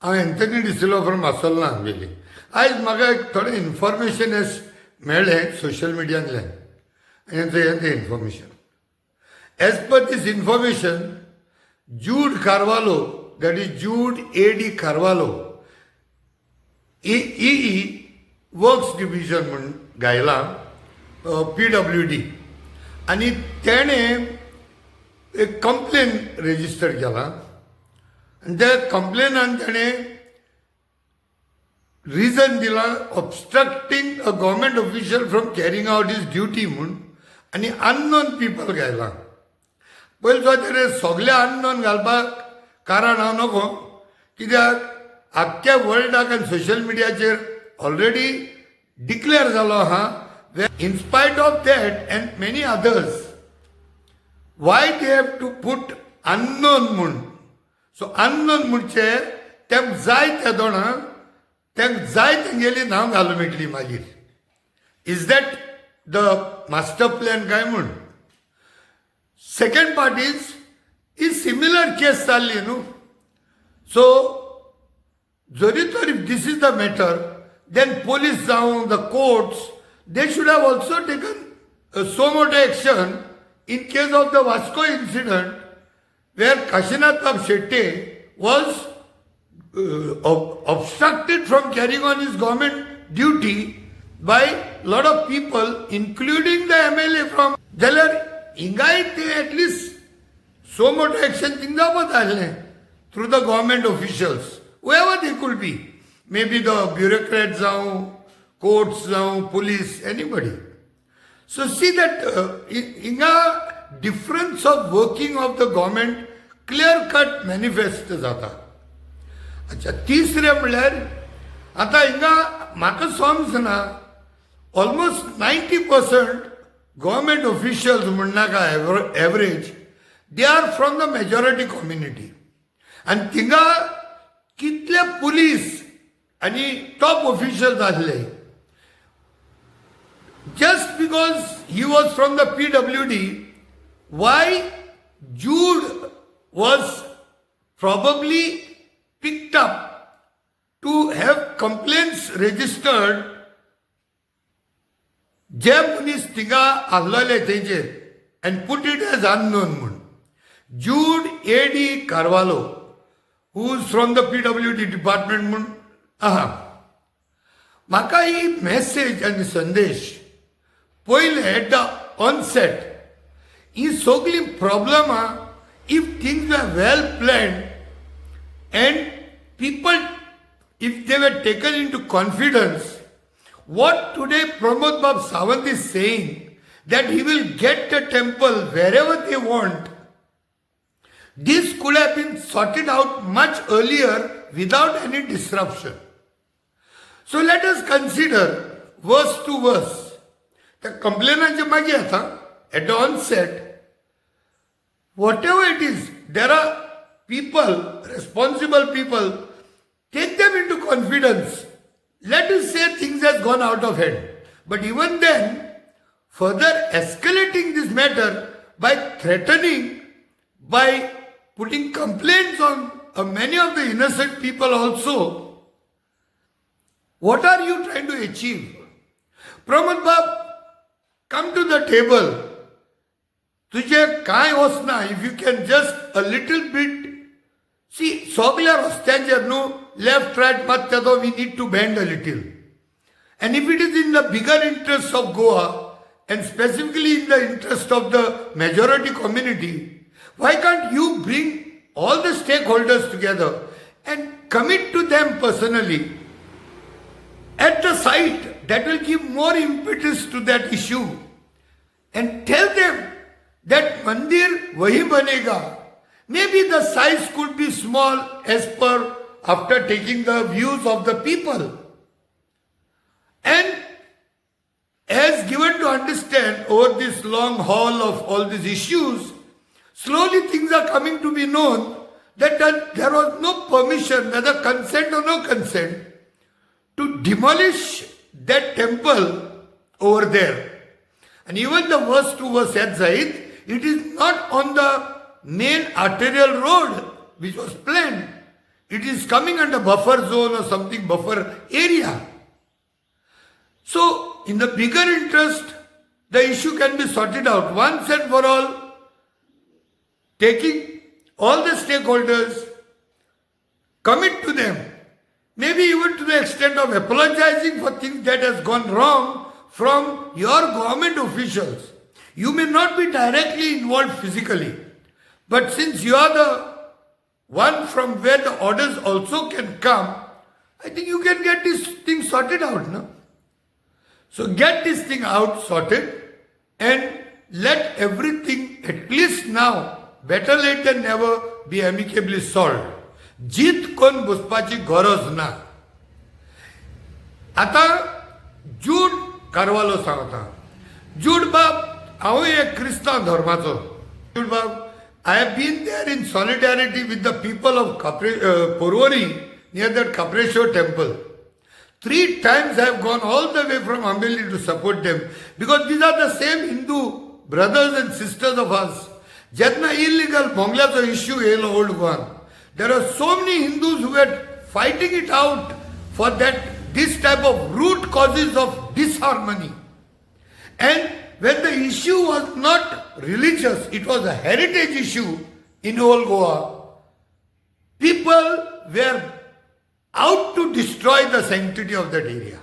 हांव Anthony de Silva from आसोलना आमगेली. आयज म्हाका एक थोडें इन्फॉर्मेशन मेळ्ळें सोशल मिडियांतल्यान आनी तें information. As per these information, JUDE Carvalho, that is JUDE AD Carvalho, EE works division म्हणून गायला PWD, आनी तेणें एक कंप्लेन रेजिस्टर केला आनी त्या कंप्लेनान तेणें रिजन दिला obstructing a government official from carrying out his duty म्हणून, आनी अननोन पीपल घायला. पयलीं सो तेणें सगळे अननोन घालपाक कारण हांव नको, कित्याक आख्ख्या वर्ल्डाक आनी सोशल मिडियाचेर ऑलरेडी डिक्लेअर जालो आहा in spite of that and many others why they have to put unknown म्हूण. सो अननोन म्हणचे तेंक जाय त्या दोणांक तेंक जाय तेंगेली नांव घालूं मेळटली मागीर. Is that the master plan काय म्हूण. Second part is similar case जाल्ली न्हू. सो जरी तर if this is the matter, then police जावं, the courts, they should have also taken so much action in case of the Vasco incident where Kashinatha Shetty was obstructed from carrying on his government duty by lot of people, including the MLA from Jalar. Ingai at least so much action through the government officials, whoever they could be. Maybe the bureaucrats, courts, police, anybody. So see that inga difference of working of the government clear cut manifest जाता. अच्छा, तिसरे म्हणल्यार आता हिंगा म्हाका समजना almost 90% government officials म्हणनाका average they are from the majority community. आनी थिंगा कितले पुलीस आनी टॉप ऑफिशियल्स आसले. Just because he was from the PWD, why JUDE was probably picked up to have complains registered जे मनीस थिंगा आसलेले तेंचेर and put it as unknown म्हूण. JUDE AD Carvalho, who is from the PWD department म्हूण आहा. म्हाका ही message आनी संदेश पयले एट द ऑनसेट ही सगळी प्रॉब्लमां if things were well planned and people if they were taken into confidence, what today Pramod Bab Sawant is saying that he will get the temple wherever they want, this could have been sorted out much earlier without any disruption. So let us consider verse to verse. The complainant मागीर आता at the onset, whatever it is, there are people, responsible people, take them into confidence. Let us say things has gone out of hand. But even then, further escalating this matter by threatening, by putting complaints on many of the innocent people also, what are you trying to achieve? Pramod Bab, come to the table. तुझे काय वचना, if you can just a little bit, see, सगळ्या रस्त्यांचेर न्हू left right मात्ता तो we need to bend a little. And if it is in the bigger interest of Goa and specifically in the interest of the majority community, why can't you bring all the stakeholders together and commit to them personally at the site? That will give more impetus to that issue and tell them that Mandir Vahim Banega. Maybe the size could be small as per after taking the views of the people. And as given to understand over this long haul of all these issues, slowly things are coming to be known that there was no permission, whether consent or no consent, to demolish that temple over there. And even the verse 2 verse at Zaid, it is not on the main arterial road which was planned. it is coming under buffer zone or something, buffer area. So, in the bigger interest, the issue can be sorted out once and for all, taking all the stakeholders, commit to them, maybe even to the extent of apologizing for things that has gone wrong from your government officials. You may not be directly involved physically, but since you are the one from where the orders also can come, I think you can get this thing sorted out, no? So get this thing out sorted and let everything, at least now, better late than never, be amicably solved. जीत कोण बसपाची गरज ना. आता जूड कारवालो सांगता. जूड बाब, हांव एक क्रिस्तांव धर्माचो. जूड बाब, I have been there in solidarity with the people of Porvori near that Khapreshwar temple. 3 times I have gone all the way from Ambeli to support them because these are the same Hindu brothers and sisters of us. Jetna illegal Bangladesh issue yellow old one. There are so many Hindus who were fighting it out for this type of root causes of disharmony. And when the issue was not religious, it was a heritage issue in old Goa, people were out to destroy the sanctity of that area.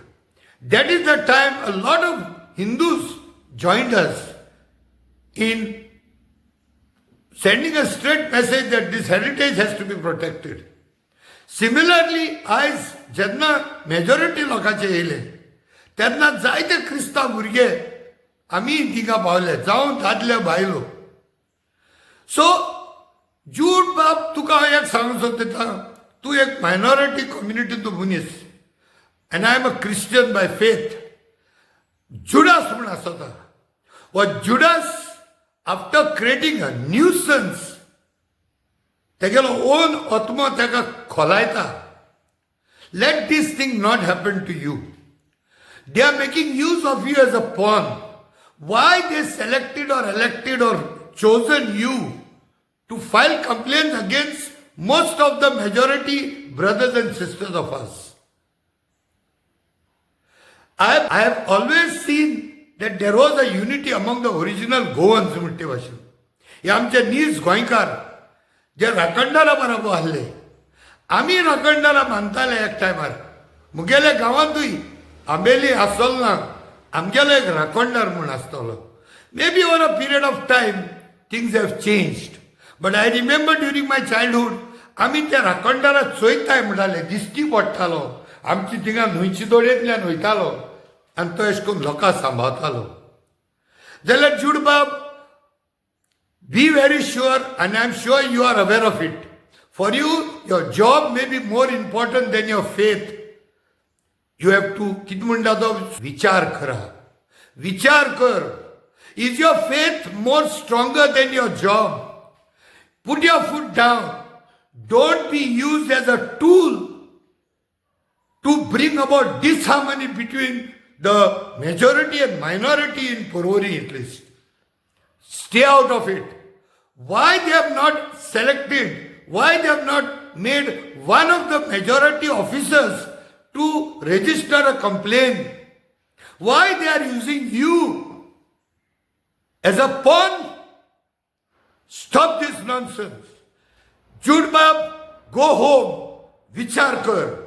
That is the time a lot of Hindus joined us in sending a straight message that this heritage has to be protected. Similarly, as जेन्ना majority लोकांचे येले, तेन्ना जायते क्रिस्तांव भुरगे आमी थिंगा पावले, जावं दादले बायलो. सो जूड बाब तुका हांव एक सांगूंक सोदता, तूं एक मायनॉरिटी कम्युनिटीचो मनीस, and I am a Christian by faith. Judas म्हूण आसता. वो Judas after creating a nuisance, तेगेलो own आत्मा तेका खोलायता. Let this thing not happen to you. They are making use of you as a pawn. Why they selected or elected or chosen you to file complaints against most of the majority brothers and sisters of us? I have always seen that there was a unity among the original Goans म्हणटे भाशेन. हे आमचे नीज गोंयकार जे राखणदारा बरोबर आहले, आमी राखणदारा मानताले एक टायमार. मुगेले गांवांतूय आंबेली आसलो ना, आमगेलो एक राखणदार म्हूण आसतलो. Maybe over a period of time things have changed. But I remember during my childhood, आमी त्या राखणदारा चोयताय म्हणटाले, दिश्टी पडटालो, आमची थिंगा न्हंयची दोडेंतल्यान वयतालो आनी तो अशें करून लोकांक सांबाळतालो. जाल्यार जूड बाब, be very sure, and I am sure you are aware of it. For you, your job may be more important than your faith. You have to, कितें म्हणटा तो, विचार करा. विचार कर. Is your faith more stronger than your job? Put your foot down. Don't be used as a tool to bring about disharmony between the majority and minority in Porvori at least. Stay out of it. Why they have not selected, why they have not made one of the majority officers to register a complaint? Why they are using you as a pawn? Stop this nonsense. Jude Bab, go home, vichar kar.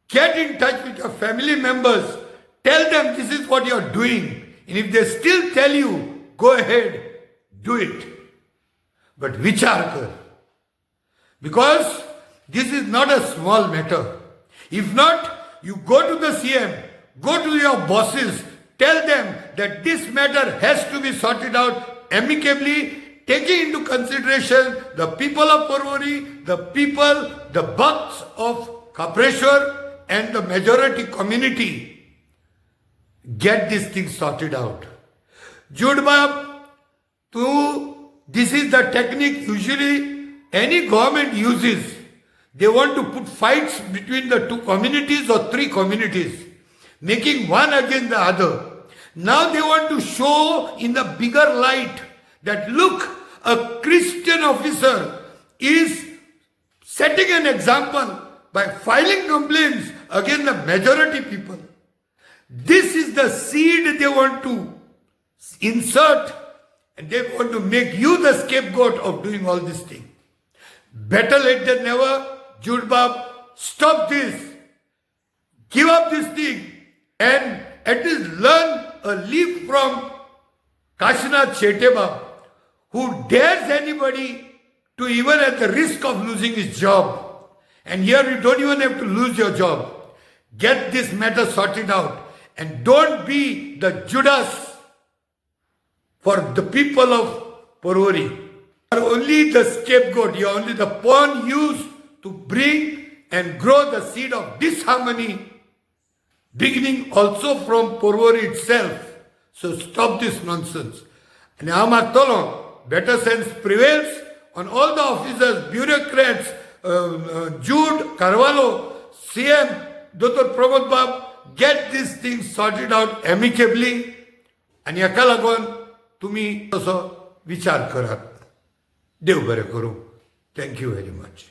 Get in touch with your family members. Tell them this is what you are doing. And if they still tell you, go ahead, do it. But vichar kar. Because this is not a small matter. If not, you go to the CM, go to your bosses, tell them that this matter has to be sorted out amicably, taking into consideration the people of Porvori, the people, the Bhakts of Khapreshwar, and the majority community. Get this thing sorted out. Jude Bab, this is the technique usually any government uses. They want to put fights between the 2 communities or 3 communities, making one against the other. Now they want to show in the bigger light that look, a Christian officer is setting setting an example by filing complaints against the majority people. This is the seed they want to insert, and they want to make you the scapegoat of doing all this thing. Better late than never. Jude Bab, stop this. Give up this thing and at least learn a leaf from Kashinath Shetebab, who dares anybody to even at the risk of losing his job. And here you don't even have to lose your job. Get this matter sorted out and don't be the Judas for the people of Porvorim. You are only the scapegoat. You are only the pawn used to bring and grow the seed of disharmony, beginning also from Porvorim itself. So stop this nonsense. And better sense prevails on all the officers, bureaucrats, Jude, Carvalho, CM, Dr. Pramod Bab, get these things sorted out amicably. And याका लागून तुम्ही तसो विचार करात. देव बरें करूं. Thank you very much.